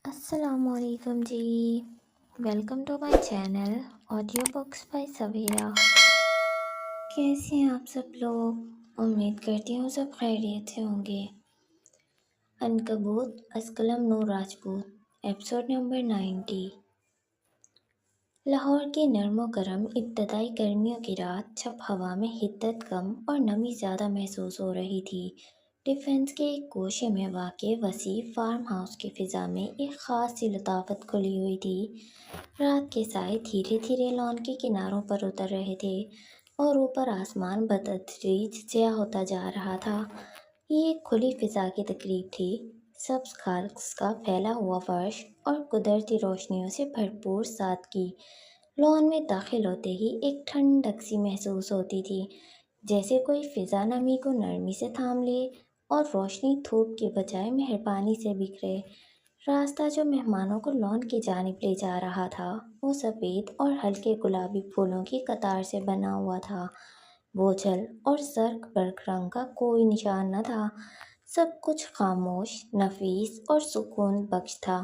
السلام علیکم جی، welcome to my channel audio books by Sawera. کیسے ہیں آپ سب لوگ؟ امید کرتی ہوں سب خیریت سے ہوں گے۔ عنکبوت از قلم نور راجپوت، ایپیسوڈ نمبر 90۔ لاہور کی نرم و گرم ابتدائی گرمیوں کی رات جب ہوا میں حدت کم اور نمی زیادہ محسوس ہو رہی تھی، ڈیفنس کے ایک گوشے میں واقع وسیع فارم ہاؤس کی فضا میں ایک خاص سی لطافت کھلی ہوئی تھی۔ رات کے سائے دھیرے دھیرے لان کے کناروں پر اتر رہے تھے اور اوپر آسمان بتدریج سیاہ ہوتا جا رہا تھا۔ یہ ایک کھلی فضا کی تقریب تھی، سبز گھاس کا پھیلا ہوا فرش اور قدرتی روشنیوں سے بھرپور سادگی۔ لان میں داخل ہوتے ہی ایک ٹھنڈک سی محسوس ہوتی تھی، جیسے کوئی فضا نمی کو نرمی سے تھام لے اور روشنی دھوپ کی بجائے مہربانی سے بکھرے۔ راستہ جو مہمانوں کو لان کی جانب لے جا رہا تھا، وہ سفید اور ہلکے گلابی پھولوں کی قطار سے بنا ہوا تھا۔ بوجھل اور زرق برق رنگ کا کوئی نشان نہ تھا، سب کچھ خاموش، نفیس اور سکون بخش تھا۔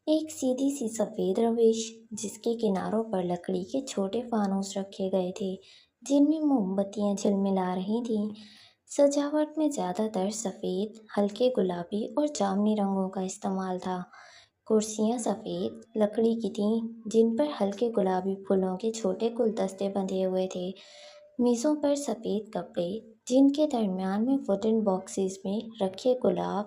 ایک سیدھی سی سفید روش، جس کے کناروں پر لکڑی کے چھوٹے فانوس رکھے گئے تھے جن میں موم بتیاں جھلملا رہی تھیں۔ سجاوٹ میں زیادہ تر سفید، ہلکے گلابی اور جامنی رنگوں کا استعمال تھا۔ کرسیاں سفید لکڑی کی تھیں جن پر ہلکے گلابی پھولوں کے چھوٹے گلدستے بندھے ہوئے تھے۔ میزوں پر سفید کپڑے، جن کے درمیان میں ووڈن باکسز میں رکھے گلاب،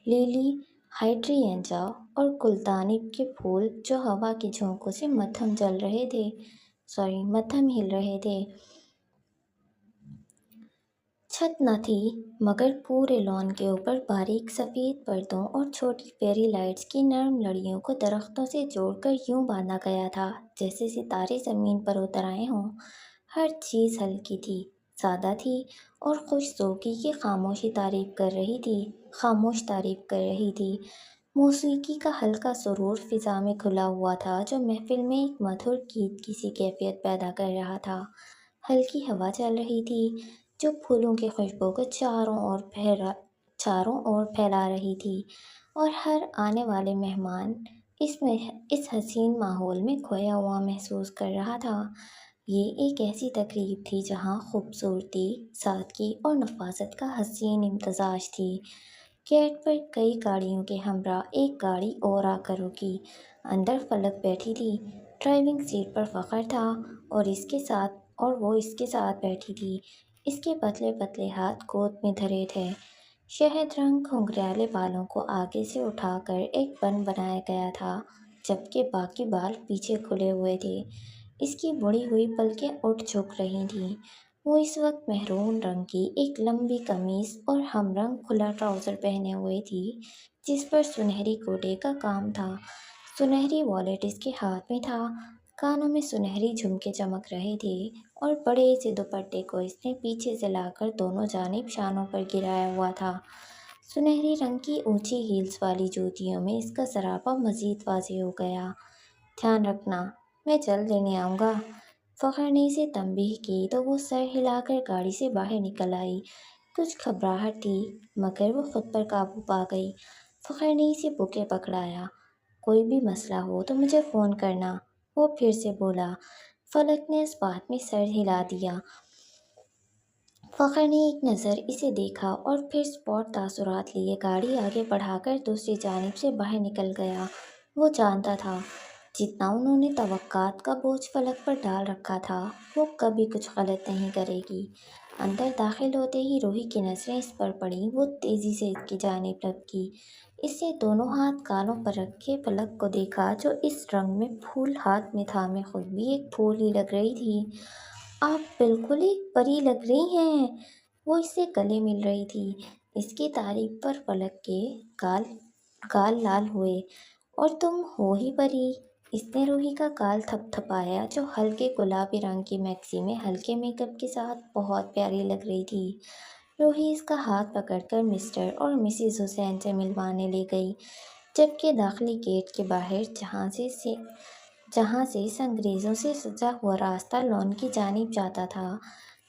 لیلی، ہائیڈرینجا اور گلدانی کے پھول جو ہوا کی جھونکوں سے مدھم ہل رہے تھے۔ چھت نہ تھی، مگر پورے لان کے اوپر باریک سفید پردوں اور چھوٹی فیری لائٹس کی نرم لڑیوں کو درختوں سے جوڑ کر یوں باندھا گیا تھا جیسے ستارے زمین پر اتر آئے ہوں۔ ہر چیز ہلکی تھی، سادہ تھی اور خوش ذوقی کی خاموش تعریف کر رہی تھی۔ موسیقی کا ہلکا سرور فضا میں کھلا ہوا تھا جو محفل میں ایک مدھر گیت کی سی کیفیت پیدا کر رہا تھا۔ ہلکی ہوا چل رہی تھی جو پھولوں کی خوشبو کو چاروں اور پھیلا رہی تھی، اور ہر آنے والے مہمان اس حسین ماحول میں کھویا ہوا محسوس کر رہا تھا۔ یہ ایک ایسی تقریب تھی جہاں خوبصورتی، سادگی اور نفاست کا حسین امتزاج تھی۔ گیٹ پر کئی گاڑیوں کے ہمراہ ایک گاڑی اور آ کر رکی۔ اندر فلک بیٹھی تھی، ڈرائیونگ سیٹ پر فخر تھا اور وہ اس کے ساتھ بیٹھی تھی۔ اس کے پتلے پتلے ہاتھ گود میں دھرے تھے، شہد رنگ گھنگریالے بالوں کو آگے سے اٹھا کر ایک بن بنایا گیا تھا، جبکہ باقی بال پیچھے کھلے ہوئے تھے۔ اس کی بڑھی ہوئی پلکیں اٹھ جھک رہی تھیں۔ وہ اس وقت میرون رنگ کی ایک لمبی قمیص اور ہم رنگ کھلا ٹراؤزر پہنے ہوئے تھی جس پر سنہری گوٹے کا کام تھا۔ سنہری والیٹ اس کے ہاتھ میں تھا، کانوں میں سنہری جھمکے چمک رہے تھے اور بڑے سے دوپٹے کو اس نے پیچھے سے لا کر دونوں جانب شانوں پر گرایا ہوا تھا۔ سنہری رنگ کی اونچی ہیلز والی جوتیوں میں اس کا سراپا مزید واضح ہو گیا۔ دھیان رکھنا، میں جلد لینے آؤں گا۔ فخر نے اسے تنبیہ کی تو وہ سر ہلا کر گاڑی سے باہر نکل آئی۔ کچھ گھبراہٹ تھی، مگر وہ خود پر قابو پا گئی۔ فخر نے اسے بوکے پکڑایا۔ کوئی بھی مسئلہ ہو تو مجھے فون کرنا، وہ پھر سے بولا۔ فلک نے اس بات میں سر ہلا دیا۔ فخر نے ایک نظر اسے دیکھا اور پھر سپورٹ تاثرات لیے گاڑی آگے بڑھا کر دوسری جانب سے باہر نکل گیا۔ وہ جانتا تھا جتنا انہوں نے توقعات کا بوجھ فلک پر ڈال رکھا تھا، وہ کبھی کچھ غلط نہیں کرے گی۔ اندر داخل ہوتے ہی روحی کی نظریں اس پر پڑیں۔ وہ تیزی سے اس کی جانب لپکی۔ اس نے دونوں ہاتھ گالوں پر رکھے فلک کو دیکھا جو اس رنگ میں پھول ہاتھ میں تھامے خود بھی ایک پھول ہی لگ رہی تھی۔ آپ بالکل ایک پری لگ رہی ہیں، وہ اس سے گلے مل رہی تھی۔ اس کی تعریف پر فلک کے گال لال ہوئے۔ اور تم ہو ہی پری، اس نے روحی کا گال تھپ تھپایا جو ہلکے گلابی رنگ کی میکسی میں ہلکے میک اپ کے ساتھ بہت پیاری لگ رہی تھی۔ روحی اس کا ہاتھ پکڑ کر مسٹر اور مسز حسین سے ملوانے لے گئی، جبکہ داخلی گیٹ کے باہر جہاں سے سنگریزوں سے سجا ہوا راستہ لان کی جانب جاتا تھا،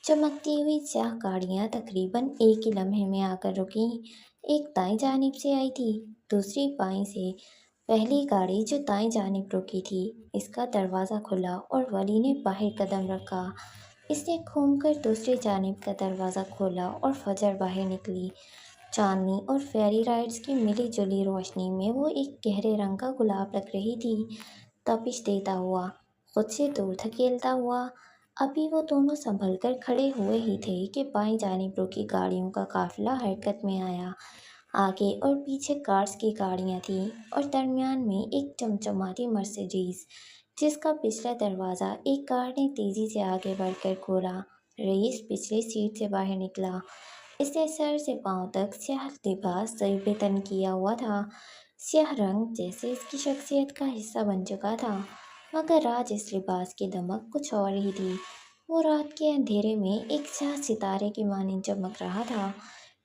چمکتی ہوئی سیاہ گاڑیاں تقریباً ایک ہی لمحے میں آ کر رکیں۔ ایک دائیں جانب سے آئی تھی، دوسری بائیں سے۔ پہلی گاڑی جو دائیں جانب رکی تھی، اس کا دروازہ کھلا اور ولی نے باہر قدم رکھا۔ اس نے گھوم کر دوسری جانب کا دروازہ کھولا اور فجر باہر نکلی۔ چاندنی اور فیری لائٹس کی ملی جلی روشنی میں وہ ایک گہرے رنگ کا گلاب لگ رہی تھی، تپش دیتا ہوا، خود سے دور دھکیلتا ہوا۔ ابھی وہ دونوں سنبھل کر کھڑے ہوئے ہی تھے کہ بائیں جانب رکی گاڑیوں کا قافلہ حرکت میں آیا۔ آگے اور پیچھے کارز کی گاڑیاں تھیں اور درمیان میں ایک چمچماتی مرسیڈیز، جس کا پچھلا دروازہ ایک کار نے تیزی سے آگے بڑھ کر کھولا۔ رئیس پچھلی سیٹ سے باہر نکلا۔ اس نے سر سے پاؤں تک سیاہ لباس زیب تن کیا ہوا تھا، سیاہ رنگ جیسے اس کی شخصیت کا حصہ بن چکا تھا، مگر آج اس لباس کی دمک کچھ اور ہی تھی۔ وہ رات کے اندھیرے میں ایک سیاہ ستارے کی مانند چمک رہا تھا۔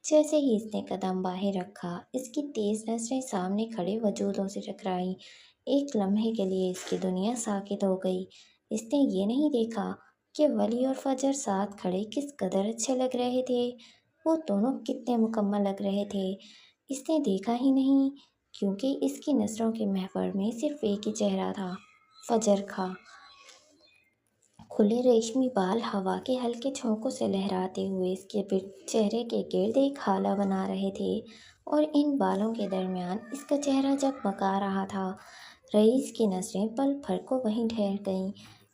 جیسے ہی اس نے قدم باہر رکھا، اس کی تیز نظریں سامنے کھڑے وجودوں سے ٹکرائیں۔ ایک لمحے کے لیے اس کی دنیا ساکت ہو گئی۔ اس نے یہ نہیں دیکھا کہ ولی اور فجر ساتھ کھڑے کس قدر اچھے لگ رہے تھے، وہ دونوں کتنے مکمل لگ رہے تھے۔ اس نے دیکھا ہی نہیں، کیونکہ اس کی نظروں کے محور میں صرف ایک ہی چہرہ تھا، فجر کا۔ کھلے ریشمی بال ہوا کے ہلکے جھونکوں سے لہراتے ہوئے اس کے چہرے کے گرد ایک ہالہ بنا رہے تھے، اور ان بالوں کے درمیان اس کا چہرہ جگمگا رہا تھا۔ رئیس کی نظریں پل بھر کو وہیں ٹھہر گئیں۔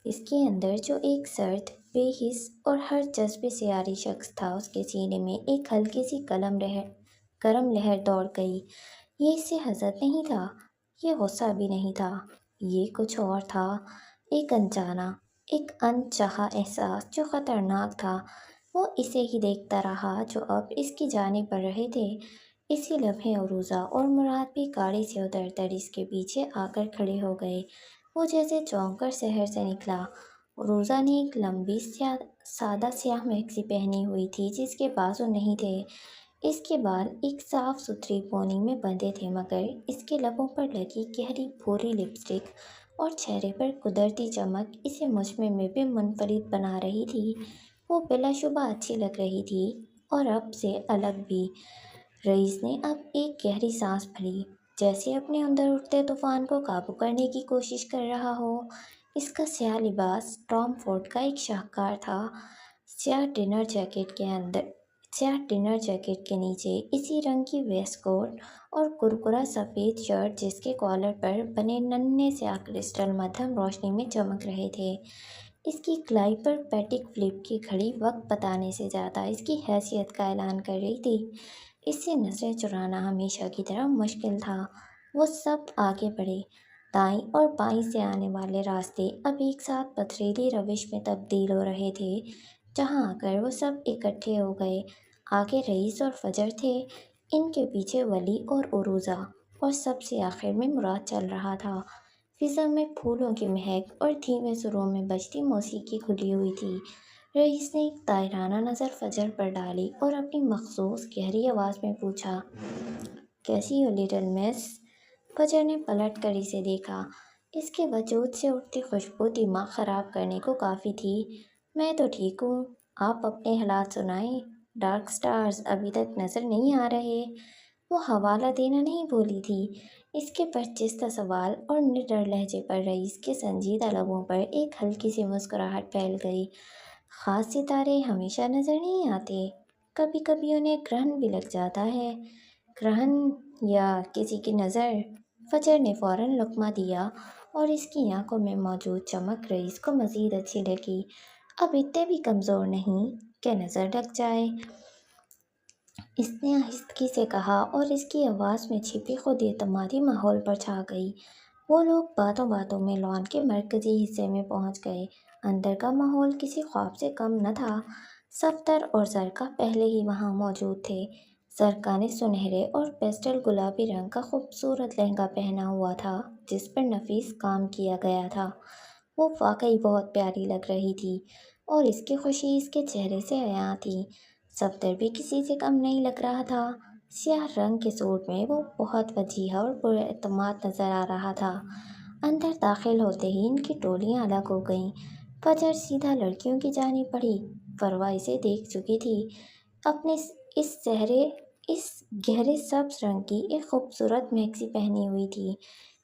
اس کے اندر جو ایک سرد، بے حس اور ہر جذبے سے عاری شخص تھا، اس کے سینے میں ایک ہلکی سی گرم لہر دوڑ گئی۔ یہ اس سے حسد نہیں تھا، یہ غصہ بھی نہیں تھا، یہ کچھ اور تھا، ایک انجانا، ایک انچاہا احساس جو خطرناک تھا۔ وہ اسے ہی دیکھتا رہا جو اب اس کی جانب بڑھ رہے تھے۔ اسی لمحے عروضہ اور مراد بھی گاڑی سے اتر کر اس کے پیچھے آ کر کھڑے ہو گئے۔ وہ جیسے چونک کر شہر سے نکلا۔ عروضہ نے ایک لمبی سادہ سیاہ میکسی پہنی ہوئی تھی جس کے بازو نہیں تھے۔ اس کے بال ایک صاف ستھری پونی میں بندھے تھے، مگر اس کے لبوں پر لگی گہری بھوری لپسٹک اور چہرے پر قدرتی چمک اسے مجسمے میں بھی منفرد بنا رہی تھی۔ وہ بلا شبہ اچھی لگ رہی تھی، اور اب سے الگ بھی۔ رئیس نے اب ایک گہری سانس بھری، جیسے اپنے اندر اٹھتے طوفان کو قابو کرنے کی کوشش کر رہا ہو۔ اس کا سیاہ لباس ٹام فورڈ کا ایک شاہکار تھا۔ سیاہ ڈنر جیکٹ کے نیچے اسی رنگ کی ویسٹ کوٹ اور کرکرا سفید شرٹ جس کے کالر پر بنے ننھے سیاہ کرسٹل مدھم روشنی میں چمک رہے تھے۔ اس کی کلائی پر پیٹک فلپ کی گھڑی وقت بتانے سے زیادہ اس کی حیثیت کا اعلان کر رہی تھی۔ اس سے نظریں چرانا ہمیشہ کی طرح مشکل تھا۔ وہ سب آگے بڑھے۔ دائیں اور بائیں سے آنے والے راستے اب ایک ساتھ پتھریلی روش میں تبدیل ہو رہے تھے، جہاں آ کر وہ سب اکٹھے ہو گئے۔ آگے رئیس اور فجر تھے، ان کے پیچھے ولی اور عروضہ، اور سب سے آخر میں مراد چل رہا تھا۔ فضا میں پھولوں کی مہک اور دھیمے سروں میں بجتی موسیقی کھلی ہوئی تھی۔ رئیس نے ایک طائرانہ نظر فجر پر ڈالی اور اپنی مخصوص گہری آواز میں پوچھا، کیسی ہو لٹل مس؟ فجر نے پلٹ کر اسے دیکھا۔ اس کے وجود سے اٹھتی خوشبو دماغ خراب کرنے کو کافی تھی۔ میں تو ٹھیک ہوں، آپ اپنے حالات سنائیں۔ ڈارک سٹارز ابھی تک نظر نہیں آ رہے؟ وہ حوالہ دینا نہیں بھولی تھی۔ اس کے برجستہ سوال اور نڈر لہجے پر رئیس کے سنجیدہ لبوں پر ایک ہلکی سی مسکراہٹ پھیل گئی۔ خاص ستارے ہمیشہ نظر نہیں آتے، کبھی کبھی انہیں گرہن بھی لگ جاتا ہے۔ گرہن یا کسی کی نظر؟ فجر نے فوراً لقمہ دیا، اور اس کی آنکھوں میں موجود چمک رئیس کو مزید اچھی لگی۔ اب اتنے بھی کمزور نہیں کہ نظر لگ جائے، اس نے آہستگی سے کہا، اور اس کی آواز میں چھپی خود اعتمادی ماحول پر چھا گئی۔ وہ لوگ باتوں باتوں میں لان کے مرکزی حصے میں پہنچ گئے۔ اندر کا ماحول کسی خواب سے کم نہ تھا۔ صفدر اور زرکا پہلے ہی وہاں موجود تھے۔ زرکا نے سنہرے اور پیسٹل گلابی رنگ کا خوبصورت لہنگا پہنا ہوا تھا جس پر نفیس کام کیا گیا تھا۔ وہ واقعی بہت پیاری لگ رہی تھی، اور اس کی خوشی اس کے چہرے سے عیاں تھی۔ صفدر بھی کسی سے کم نہیں لگ رہا تھا۔ سیاہ رنگ کے سوٹ میں وہ بہت وجیہہ اور پراعتماد نظر آ رہا تھا۔ اندر داخل ہوتے ہی ان کی ٹولیاں الگ ہو گئیں۔ فجر سیدھا لڑکیوں کی جانب بڑھی۔ فروا اسے دیکھ چکی تھی۔ اپنے اس گہرے سبز رنگ کی ایک خوبصورت میکسی پہنی ہوئی تھی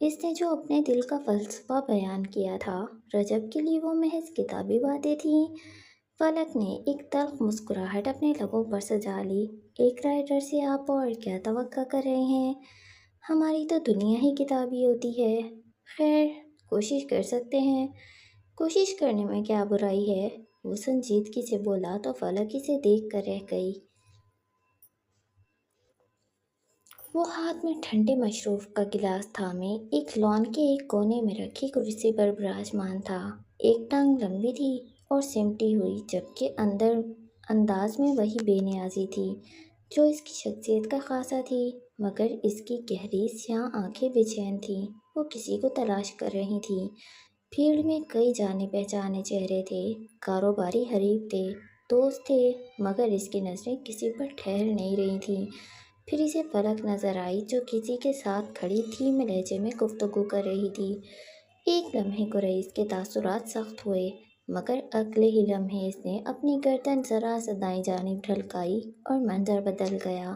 اس نے جو اپنے دل کا فلسفہ بیان کیا تھا، رجب کے لیے وہ محض کتابی باتیں تھیں۔ فلک نے ایک تلخ مسکراہٹ اپنے لبوں پر سجا لی۔ ایک رائٹر سے آپ اور کیا توقع کر رہے ہیں؟ ہماری تو دنیا ہی کتابی ہوتی ہے۔ خیر، کوشش کر سکتے ہیں۔ کوشش کرنے میں کیا برائی ہے؟ وہ سنجیدگی سے بولا تو فلک اسے دیکھ کر رہ گئی۔ وہ ہاتھ میں ٹھنڈے مشروب کا گلاس تھامے ایک لان کے ایک کونے میں رکھی کرسی پر براجمان تھا۔ ایک ٹانگ لمبی تھی اور سمٹی ہوئی، جبکہ انداز میں وہی بے نیازی تھی جو اس کی شخصیت کا خاصہ تھی، مگر اس کی گہری سیاہ آنکھیں بے چین تھیں۔ وہ کسی کو تلاش کر رہی تھی۔ بھیڑ میں کئی جانے پہچانے چہرے تھے، کاروباری حریف تھے، دوست تھے، مگر اس کی نظریں کسی پر ٹھہر نہیں رہی تھیں۔ پھر اسے فلک نظر آئی جو کسی کے ساتھ کھڑی دھیمے لہجے میں گفتگو کر رہی تھی۔ ایک لمحے کو رئیس کے تاثرات سخت ہوئے، مگر اگلے ہی لمحے اس نے اپنی گردن ذرا سا دائیں جانب ڈھلکائی اور منظر بدل گیا۔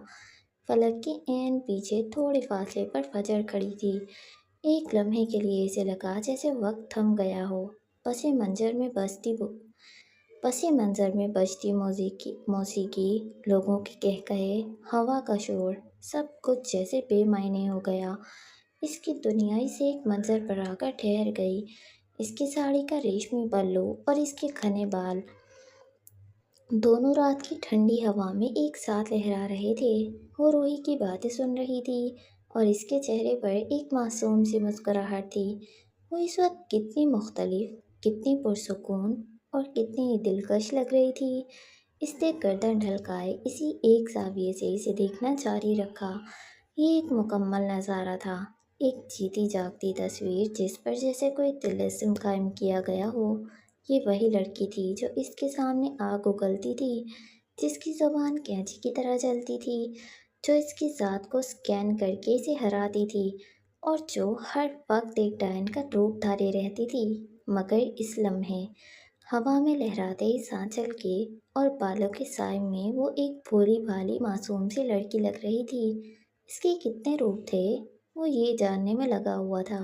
فلک کے عین پیچھے تھوڑے فاصلے پر فجر کھڑی تھی۔ ایک لمحے کے لیے اسے لگا جیسے وقت تھم گیا ہو۔ پس منظر میں بجتی موسیقی، لوگوں کے قہقہے، ہوا کا شور، سب کچھ جیسے بے معنی ہو گیا۔ اس کی دنیا اسے ایک منظر پر آ کر ٹھہر گئی۔ اس کی ساڑی کا ریشمی پلو اور اس کے گھنے بال دونوں رات کی ٹھنڈی ہوا میں ایک ساتھ لہرا رہے تھے۔ وہ روحی کی باتیں سن رہی تھی اور اس کے چہرے پر ایک معصوم سی مسکراہٹ تھی۔ وہ اس وقت کتنی مختلف، کتنی پرسکون اور کتنی دلکش لگ رہی تھی۔ اس نے گردن ڈھلکائے اسی ایک زاویے سے اسے دیکھنا جاری رکھا۔ یہ ایک مکمل نظارہ تھا، ایک جیتی جاگتی تصویر جس پر جیسے کوئی طلسم قائم کیا گیا ہو۔ یہ وہی لڑکی تھی جو اس کے سامنے آگ اگلتی تھی، جس کی زبان کینچی کی طرح چلتی تھی، جو اس کی ذات کو سکین کر کے اسے ہراتی تھی اور جو ہر وقت ایک ڈائن کا روپ دھارے رہتی تھی۔ مگر اس لمحے ہوا میں لہراتے اس آنچل کے اور بالوں کے سائے میں وہ ایک بھولی بھالی معصوم سی لڑکی لگ رہی تھی۔ اس کے کتنے روپ تھے، وہ یہ جاننے میں لگا ہوا تھا۔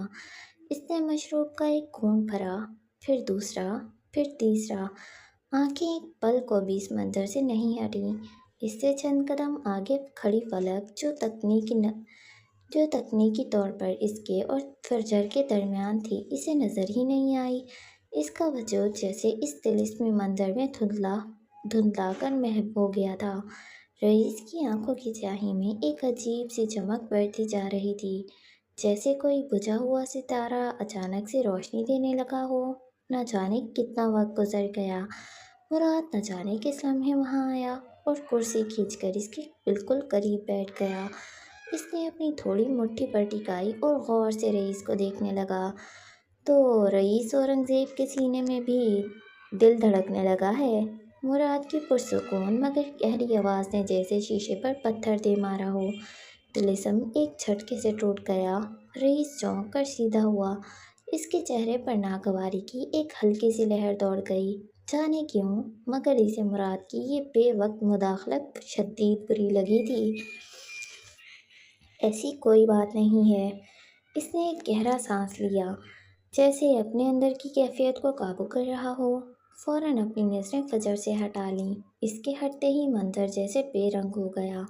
اس نے مشروب کا ایک گھونٹ بھرا، پھر دوسرا، پھر تیسرا۔ آنکھیں ایک پل کو بھی اس منظر سے نہیں ہٹیں۔ اس سے چند قدم آگے کھڑی فلک جو تکنیکی طور پر اس کے اور فرجر کے درمیان تھی، اسے نظر ہی نہیں آئی۔ اس کا وجود جیسے اس طلسمی منظر میں دھندلا کر محو ہو گیا تھا۔ رئیس کی آنکھوں کی سیاہی میں ایک عجیب سی چمک بڑھتی جا رہی تھی، جیسے کوئی بجھا ہوا ستارہ اچانک سے روشنی دینے لگا ہو۔ نہ جانے کتنا وقت گزر گیا، مراد نہ جانے کس لمحے وہاں آیا اور کرسی کھینچ کر اس کے بالکل قریب بیٹھ گیا۔ اس نے اپنی تھوڑی مٹھی پر ٹکائی اور غور سے رئیس کو دیکھنے لگا۔ تو رئیس اورنگزیب کے سینے میں بھی دل دھڑکنے لگا ہے؟ مراد کی پرسکون مگر گہری آواز نے جیسے شیشے پر پتھر دے مارا ہو۔ طلسم ایک جھٹکے سے ٹوٹ گیا۔ رئیس چونک کر سیدھا ہوا۔ اس کے چہرے پر ناگواری کی ایک ہلکی سی لہر دوڑ گئی۔ جانے کیوں، مگر اسے مراد کی یہ بے وقت مداخلت شدید بری لگی تھی۔ ایسی کوئی بات نہیں ہے۔ اس نے ایک گہرا سانس لیا، جیسے اپنے اندر کی کیفیت کو قابو کر رہا ہو۔ فوراً اپنی نظریں فجر سے ہٹا لیں۔ اس کے ہٹتے ہی منظر جیسے بے رنگ ہو گیا۔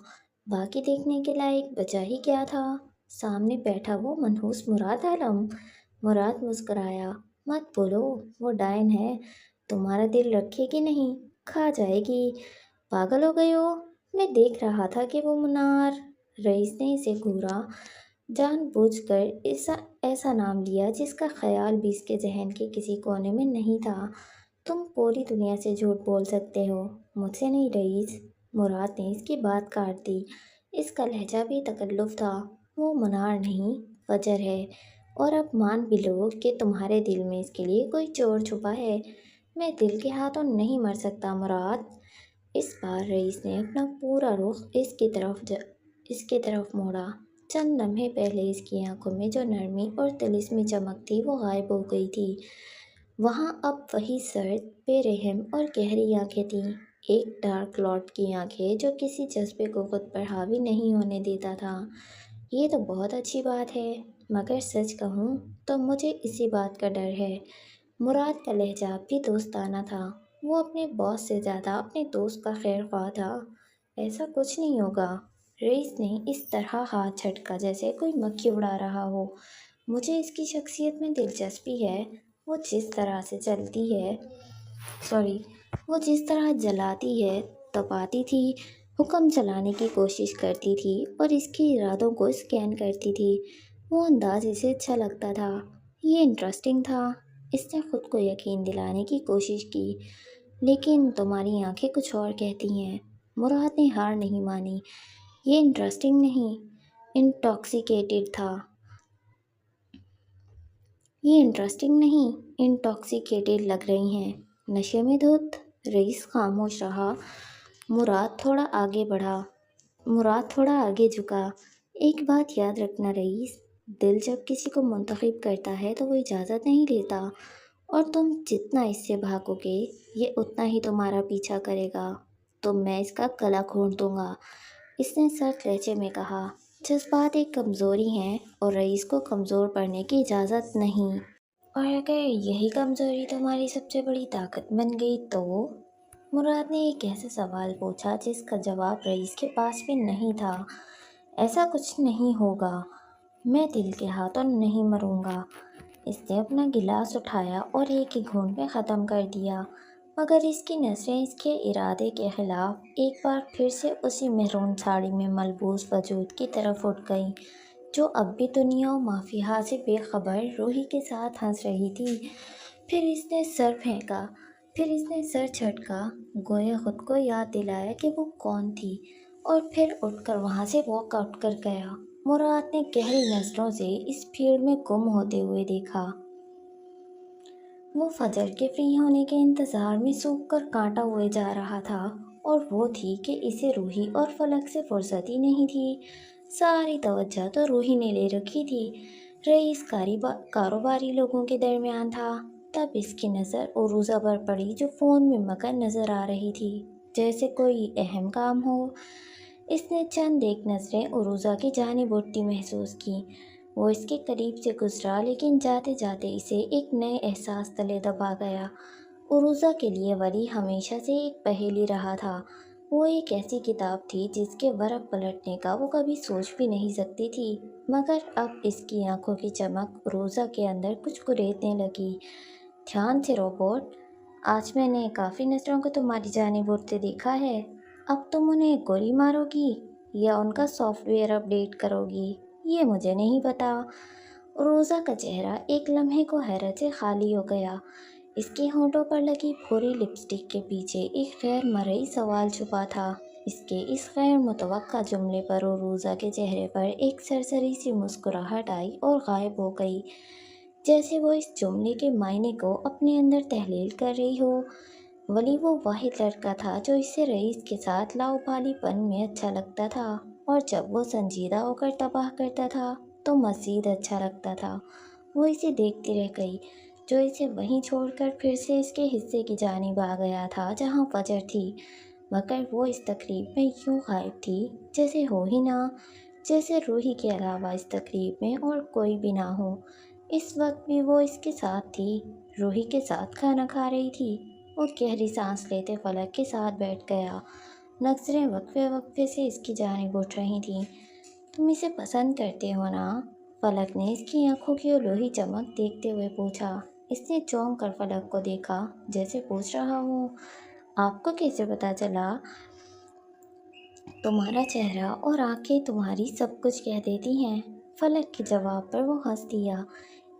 باقی دیکھنے کے لائق بچا ہی کیا تھا؟ سامنے بیٹھا وہ منحوس مراد عالم۔ مراد مسکرایا۔ مت بولو، وہ ڈائن ہے، تمہارا دل رکھے گی نہیں، کھا جائے گی۔ پاگل ہو گئے ہو؟ میں دیکھ رہا تھا کہ وہ منار۔ رئیس نے اسے گھورا، جان بوجھ کر ایسا نام لیا جس کا خیال بھی اس کے ذہن کے کسی کونے میں نہیں تھا۔ تم پوری دنیا سے جھوٹ بول سکتے ہو، مجھ سے نہیں رئیس۔ مراد نے اس کی بات کاٹ دی۔ اس کا لہجہ بھی تکلف تھا۔ وہ منار نہیں، فجر ہے، اور اب مان بھی لو کہ تمہارے دل میں اس کے لیے کوئی چور چھپا ہے۔ میں دل کے ہاتھوں نہیں مر سکتا مراد۔ اس بار رئیس نے اپنا پورا رخ اس کی طرف موڑا۔ چند لمحے پہلے اس کی آنکھوں میں جو نرمی اور طلسمی چمک تھی وہ غائب ہو گئی تھی۔ وہاں اب وہی سرد، بے رحم اور گہری آنکھیں تھیں، ایک ڈارک لارڈ کی آنکھیں جو کسی جذبے کو خود پر حاوی نہیں ہونے دیتا تھا۔ یہ تو بہت اچھی بات ہے، مگر سچ کہوں تو مجھے اسی بات کا ڈر ہے۔ مراد کا لہجہ بھی دوستانہ تھا۔ وہ اپنے باس سے زیادہ اپنے دوست کا خیر خواہ تھا۔ ایسا کچھ نہیں ہوگا۔ رئیس نے اس طرح ہاتھ جھٹکا جیسے کوئی مکھی اڑا رہا ہو۔ مجھے اس کی شخصیت میں دلچسپی ہے۔ وہ جس طرح سے چلتی ہے وہ جس طرح جلاتی ہے تپاتی تھی، حکم چلانے کی کوشش کرتی تھی اور اس کے ارادوں کو اسکین کرتی تھی، وہ انداز اسے اچھا لگتا تھا۔ یہ انٹرسٹنگ تھا۔ اس نے خود کو یقین دلانے کی کوشش کی۔ لیکن تمہاری آنکھیں کچھ اور کہتی ہیں۔ مراد نے ہار نہیں مانی۔ یہ انٹرسٹنگ نہیں، انٹاکسیکیٹڈ لگ رہی ہیں۔ نشے میں دھت۔ رئیس خاموش رہا۔ مراد تھوڑا آگے جھکا۔ ایک بات یاد رکھنا رئیس، دل جب کسی کو منتخب کرتا ہے تو وہ اجازت نہیں لیتا، اور تم جتنا اس سے بھاگو گے یہ اتنا ہی تمہارا پیچھا کرے گا۔ تو میں اس کا گلا گھونٹ دوں گا، اس نے سر کلیچے میں کہا۔ جذبات ایک کمزوری ہیں اور رئیس کو کمزور پڑنے کی اجازت نہیں۔ اور اگر یہی کمزوری تمہاری سب سے بڑی طاقت بن گئی تو؟ مراد نے ایک ایسا سوال پوچھا جس کا جواب رئیس کے پاس بھی نہیں تھا۔ ایسا کچھ نہیں ہوگا، میں دل کے ہاتھوں نہیں مروں گا۔ اس نے اپنا گلاس اٹھایا اور ایک ہی گھونٹ میں ختم کر دیا، مگر اس کی نظریں اس کے ارادے کے خلاف ایک بار پھر سے اسی مہرون ساڑی میں ملبوس وجود کی طرف اٹھ گئیں، جو اب بھی دنیا و مافیہا سے بے خبر روحی کے ساتھ ہنس رہی تھی۔ پھر اس نے سر جھٹکا، گویا خود کو یاد دلایا کہ وہ کون تھی، اور پھر اٹھ کر وہاں سے واک آؤٹ کر گیا۔ مراد نے گہری نظروں سے اس بھیڑ میں گم ہوتے ہوئے دیکھا۔ وہ فجر کے فری ہونے کے انتظار میں سوکھ کر کانٹا ہوئے جا رہا تھا، اور وہ تھی کہ اسے روحی اور فلک سے فرصت ہی نہیں تھی۔ ساری توجہ تو روحی نے لے رکھی تھی۔ رئیس کاروباری لوگوں کے درمیان تھا۔ تب اس کی نظر عروضہ پر پڑی جو فون میں مگن نظر آ رہی تھی، جیسے کوئی اہم کام ہو۔ اس نے چند ایک نظریں عروضہ کی جانب اٹھتی محسوس کی۔ وہ اس کے قریب سے گزرا، لیکن جاتے جاتے اسے ایک نئے احساس تلے دبا گیا۔ عروضہ کے لیے ولی ہمیشہ سے ایک پہیلی رہا تھا۔ وہ ایک ایسی کتاب تھی جس کے ورق پلٹنے کا وہ کبھی سوچ بھی نہیں سکتی تھی، مگر اب اس کی آنکھوں کی چمک عروضہ کے اندر کچھ کریدنے لگی۔ دھیان سے روبوٹ، آج میں نے کافی نظروں کو تمہاری جانب اٹھتے دیکھا ہے۔ اب تم انہیں گولی مارو گی یا ان کا سافٹ ویئر اپ ڈیٹ کرو گی، یہ مجھے نہیں پتا۔ عروضہ کا چہرہ ایک لمحے کو حیرت سے خالی ہو گیا۔ اس کے ہونٹوں پر لگی بھوری لپسٹک کے پیچھے ایک غیر مرئی سوال چھپا تھا۔ اس کے اس غیر متوقع جملے پر عروضہ کے چہرے پر ایک سرسری سی مسکراہٹ آئی اور غائب ہو گئی، جیسے وہ اس جملے کے معنی کو اپنے اندر تحلیل کر رہی ہو۔ ولی وہ واحد لڑکا تھا جو اسے رئیس کے ساتھ لاؤبالی پن میں اچھا لگتا تھا، اور جب وہ سنجیدہ ہو کر تباہ کرتا تھا تو مزید اچھا لگتا تھا۔ وہ اسے دیکھتی رہ گئی، جو اسے وہیں چھوڑ کر پھر سے اس کے حصے کی جانب آ گیا تھا جہاں فجر تھی، مگر وہ اس تقریب میں یوں غائب تھی جیسے ہو ہی نہ، جیسے روحی کے علاوہ اس تقریب میں اور کوئی بھی نہ ہو۔ اس وقت بھی وہ اس کے ساتھ تھی، روحی کے ساتھ کھانا کھا رہی تھی۔ وہ گہری سانس لیتے فلک کے ساتھ بیٹھ گیا۔ نظریں وقفے وقفے سے اس کی جانب اٹھ رہی تھیں۔ تم اسے پسند کرتے ہو نا؟ فلک نے اس کی آنکھوں کی الوہی چمک دیکھتے ہوئے پوچھا۔ اس نے چونک کر فلک کو دیکھا، جیسے پوچھ رہا ہو، آپ کو کیسے پتا چلا؟ تمہارا چہرہ اور آنکھیں تمہاری سب کچھ کہہ دیتی ہیں۔ فلک کے جواب پر وہ ہنس دیا۔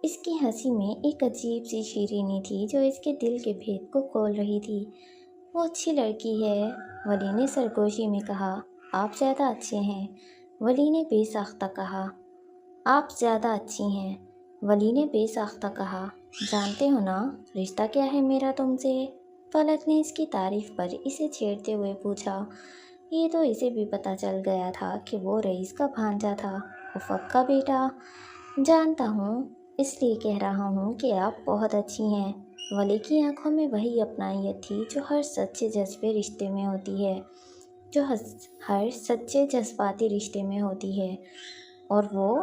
اس کی ہنسی میں ایک عجیب سی شیرینی تھی جو اس کے دل کے بھید کو کھول رہی تھی۔ وہ اچھی لڑکی ہے، ولی نے سرگوشی میں کہا۔ آپ زیادہ اچھے ہیں، ولی نے بے ساختہ کہا۔ آپ زیادہ اچھی ہیں، ولی نے بے ساختہ کہا۔ جانتے ہو نا رشتہ کیا ہے میرا تم سے؟ فلک نے اس کی تعریف پر اسے چھیڑتے ہوئے پوچھا۔ یہ تو اسے بھی پتہ چل گیا تھا کہ وہ رئیس کا بھانجا تھا، افق کا بیٹا۔ جانتا ہوں، اس لیے کہہ رہا ہوں کہ آپ بہت اچھی ہیں۔ ولی کی آنکھوں میں وہی اپنائیت تھی جو ہر سچے جذبے رشتے میں ہوتی ہے، جو ہر سچے جذباتی رشتے میں ہوتی ہے، اور وہ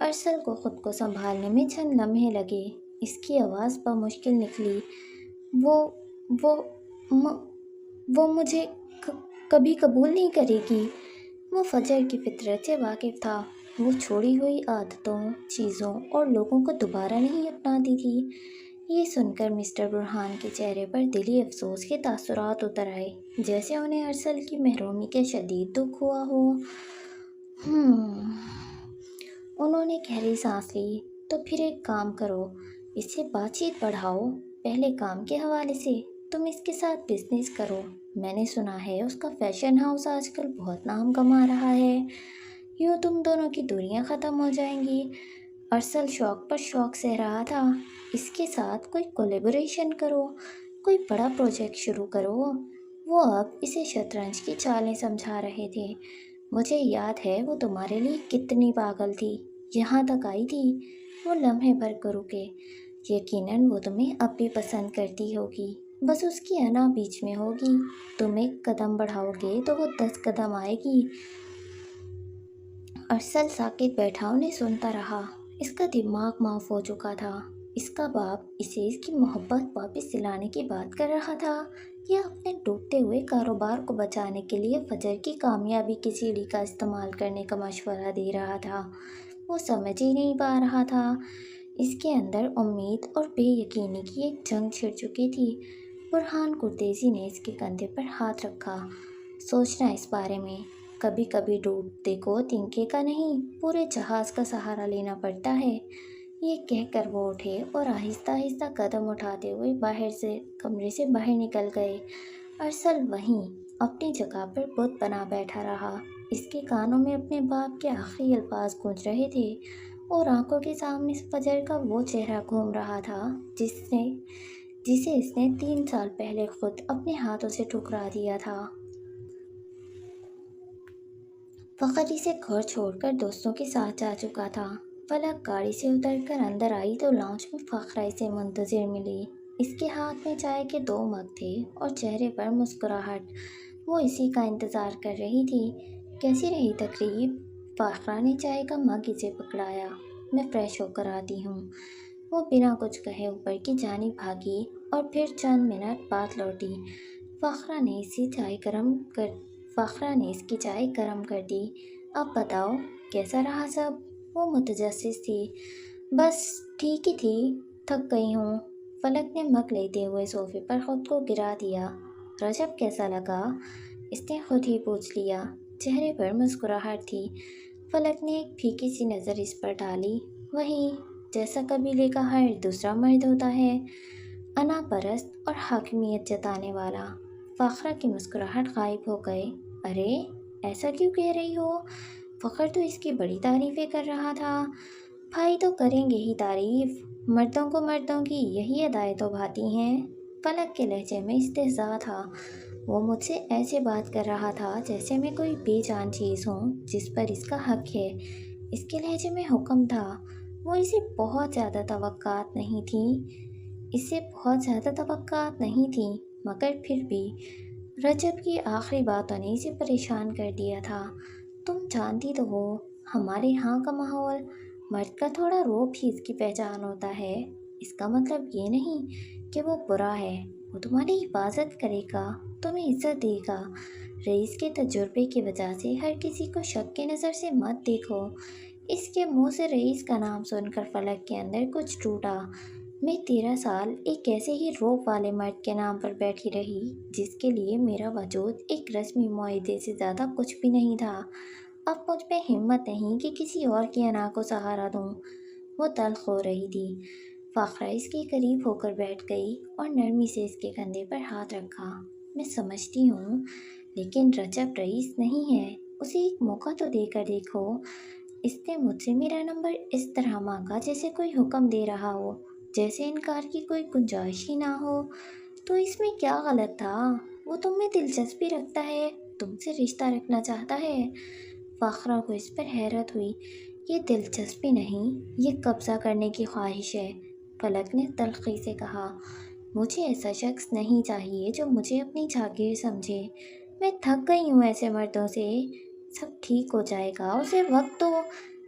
ارسل کو خود کو سنبھالنے میں چند لمحے لگے۔ اس کی آواز بمشکل نکلی، وہ وہ م- وہ مجھے کبھی قبول نہیں کرے گی۔ وہ فجر کی فطرت سے واقف تھا۔ وہ چھوڑی ہوئی عادتوں، چیزوں اور لوگوں کو دوبارہ نہیں اپناتی تھی۔ یہ سن کر مسٹر برہان کے چہرے پر دلی افسوس کے تاثرات اتر آئے، جیسے انہیں ارسل کی محرومی کے شدید دکھ ہوا ہو۔ انہوں نے گہری سانس لی۔ تو پھر ایک کام کرو، اس سے بات چیت بڑھاؤ، پہلے کام کے حوالے سے۔ تم اس کے ساتھ بزنس کرو، میں نے سنا ہے اس کا فیشن ہاؤس آج کل بہت نام کما رہا ہے۔ یوں تم دونوں کی دوریاں ختم ہو جائیں گی۔ ارسل شوق پر شوق سہ رہا تھا۔ اس کے ساتھ کوئی کولیبوریشن کرو، کوئی بڑا پروجیکٹ شروع کرو۔ وہ اب اسے شطرنج کی چالیں سمجھا رہے تھے۔ مجھے یاد ہے وہ تمہارے لیے کتنی پاگل تھی، یہاں تک آئی تھی۔ وہ لمحے بھر کو رکے۔ یقیناً وہ تمہیں اب بھی پسند کرتی ہوگی، بس اس کی انا بیچ میں ہوگی۔ تم ایک قدم بڑھاؤ گے تو وہ 10 قدم آئے گی۔ ارسل ساکت بیٹھا انہیں سنتا رہا۔ اس کا دماغ معاف ہو چکا تھا۔ اس کا باپ اسے اس کی محبت واپس دلانے کی بات کر رہا تھا یا اپنے ڈوبتے ہوئے کاروبار کو بچانے کے لیے فجر کی کامیابی کی سیڑھی کا استعمال کرنے کا مشورہ دے رہا تھا۔ وہ سمجھ ہی نہیں پا رہا تھا۔ اس کے اندر امید اور بے یقینی کی ایک جنگ چھڑ چکی تھی۔ برہان کرتیزی نے اس کے کندھے پر ہاتھ رکھا۔ سوچنا اس بارے میں، کبھی کبھی ڈوبتے کو تنکے کا نہیں، پورے جہاز کا سہارا لینا پڑتا ہے۔ یہ کہہ کر وہ اٹھے اور آہستہ آہستہ قدم اٹھاتے ہوئے کمرے سے باہر نکل گئے۔ ارسل وہیں اپنی جگہ پر بت بنا بیٹھا رہا۔ اس کے کانوں میں اپنے باپ کے آخری الفاظ گونج رہے تھے اور آنکھوں کے سامنے فجر کا وہ چہرہ گھوم رہا تھا جسے اس نے 3 سال پہلے خود اپنے ہاتھوں سے ٹھکرا دیا تھا۔ فخر اسے گھر چھوڑ کر دوستوں کے ساتھ جا چکا تھا۔ فلک گاڑی سے اتر کر اندر آئی تو لاؤنج میں فخرہ اسے منتظر ملی۔ اس کے ہاتھ میں چائے کے 2 مگ تھے اور چہرے پر مسکراہٹ۔ وہ اسی کا انتظار کر رہی تھی۔ کیسی رہی تقریب؟ فخرہ نے چائے کا مگ اسے پکڑایا۔ میں فریش ہو کر آتی ہوں۔ وہ بنا کچھ کہے اوپر کی جانب بھاگی اور پھر چند منٹ بعد لوٹی۔ فخرہ نے اس کی چائے گرم کر دی۔ اب بتاؤ کیسا رہا سب؟ وہ متجسس تھی۔ بس ٹھیک ہی تھی، تھک گئی ہوں۔ فلک نے مگ لیتے ہوئے صوفے پر خود کو گرا دیا۔ رجب کیسا لگا؟ اس نے خود ہی پوچھ لیا۔ چہرے پر مسکراہٹ تھی۔ فلک نے ایک پھیکی سی نظر اس پر ڈالی۔ وہی جیسا قبیلے کا ہر دوسرا مرد ہوتا ہے، انا پرست اور حاکمیت جتانے والا۔ فخرہ کی مسکراہٹ غائب ہو گئی۔ ارے ایسا کیوں کہہ رہی ہو؟ فخر تو اس کی بڑی تعریفیں کر رہا تھا۔ بھائی تو کریں گے ہی تعریف، مردوں کو مردوں کی یہی ادائیں تو بھاتی ہیں۔ فلک کے لہجے میں استہزاء تھا۔ وہ مجھ سے ایسے بات کر رہا تھا جیسے میں کوئی بے جان چیز ہوں جس پر اس کا حق ہے۔ اس کے لہجے میں حکم تھا۔ وہ اسے بہت زیادہ توقعات نہیں تھیں، مگر پھر بھی رجب کی آخری باتوں نے اسے پریشان کر دیا تھا۔ تم جانتی تو ہو ہمارے ہاں کا ماحول، مرد کا تھوڑا روب ہی اس کی پہچان ہوتا ہے۔ اس کا مطلب یہ نہیں کہ وہ برا ہے، وہ تمہاری حفاظت کرے گا، تمہیں عزت دے گا۔ رئیس کے تجربے کی وجہ سے ہر کسی کو شک کی نظر سے مت دیکھو۔ اس کے منہ سے رئیس کا نام سن کر فلک کے اندر کچھ ٹوٹا۔ میں 13 سال ایک ایسے ہی روب والے مرد کے نام پر بیٹھی رہی جس کے لیے میرا وجود ایک رسمی معاہدے سے زیادہ کچھ بھی نہیں تھا۔ اب مجھ میں ہمت نہیں کہ کسی اور کی انا کو سہارا دوں۔ وہ تلخ ہو رہی تھی۔ فخرہ اس کے قریب ہو کر بیٹھ گئی اور نرمی سے اس کے کندھے پر ہاتھ رکھا۔ میں سمجھتی ہوں، لیکن رجب رئیس نہیں ہے، اسے ایک موقع تو دے کر دیکھو۔ اس نے مجھ سے میرا نمبر اس طرح مانگا جیسے کوئی حکم دے رہا ہو، جیسے انکار کی کوئی گنجائش ہی نہ ہو۔ تو اس میں کیا غلط تھا؟ وہ تم میں دلچسپی رکھتا ہے، تم سے رشتہ رکھنا چاہتا ہے۔ فخرہ کو اس پر حیرت ہوئی۔ یہ دلچسپی نہیں، یہ قبضہ کرنے کی خواہش ہے، فلک نے تلخی سے کہا۔ مجھے ایسا شخص نہیں چاہیے جو مجھے اپنی جاگیر سمجھے۔ میں تھک گئی ہوں ایسے مردوں سے۔ سب ٹھیک ہو جائے گا، اسے وقت دو۔